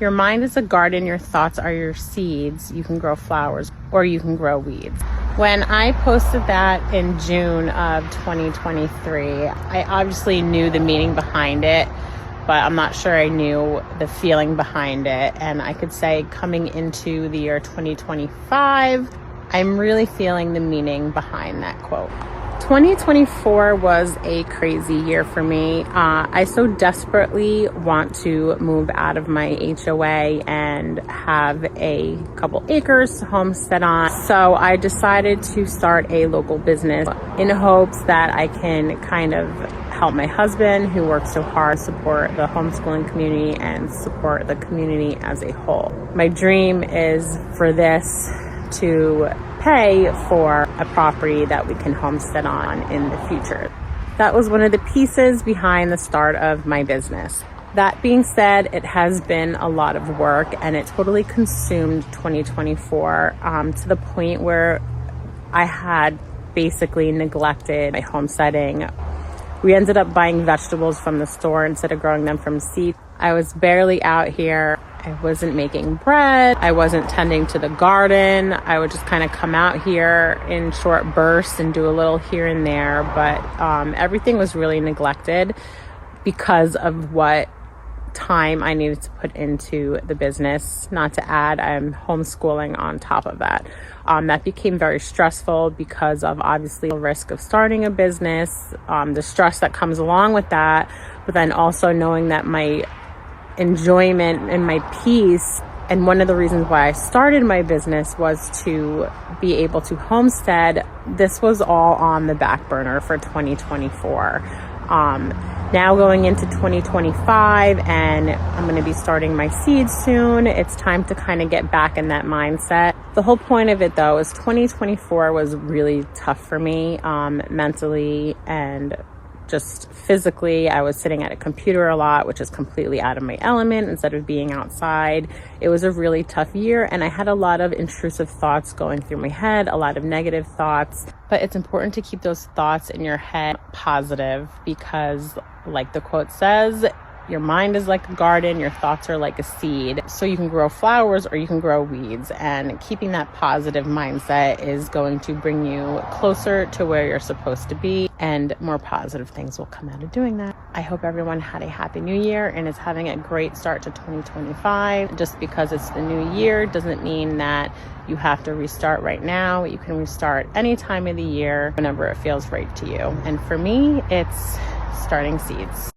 Your mind is a garden, your thoughts are your seeds. You can grow flowers or you can grow weeds. When I posted that in June of 2023, I obviously knew the meaning behind it, but I'm not sure I knew the feeling behind it. And I could say coming into the year 2025, I'm really feeling the meaning behind that quote. 2024 was a crazy year for me. I so desperately want to move out of my HOA and have a couple acres to homestead on. So I decided to start a local business in hopes that I can kind of help my husband, who works so hard, support the homeschooling community and support the community as a whole. My dream is for this to pay for a property that we can homestead on in the future. That was one of the pieces behind the start of my business. That being said, it has been a lot of work and it totally consumed 2024 to the point where I had basically neglected my homesteading. We ended up buying vegetables from the store instead of growing them from seed. I was barely out here. I wasn't making bread. I wasn't tending to the garden. I would just kind of come out here in short bursts and do a little here and there. But everything was really neglected because of what time I needed to put into the business. Not to add, I'm homeschooling on top of that. That became very stressful because of obviously the risk of starting a business, the stress that comes along with that, but then also knowing that my enjoyment and my peace, and one of the reasons why I started my business was to be able to homestead. This was all on the back burner for 2024. Now going into 2025, and I'm going to be starting my seeds soon. It's time to kind of get back in that mindset. The whole point of it though is 2024 was really tough for me, mentally and just physically. I was sitting at a computer a lot, which is completely out of my element instead of being outside. It was a really tough year and I had a lot of intrusive thoughts going through my head, a lot of negative thoughts. But it's important to keep those thoughts in your head positive because, like the quote says, your mind is like a garden, your thoughts are like a seed. So you can grow flowers or you can grow weeds. And keeping that positive mindset is going to bring you closer to where you're supposed to be, and more positive things will come out of doing that. I hope everyone had a happy new year and is having a great start to 2025. Just because it's the new year doesn't mean that you have to restart right now. You can restart any time of the year whenever it feels right to you. And for me, it's starting seeds.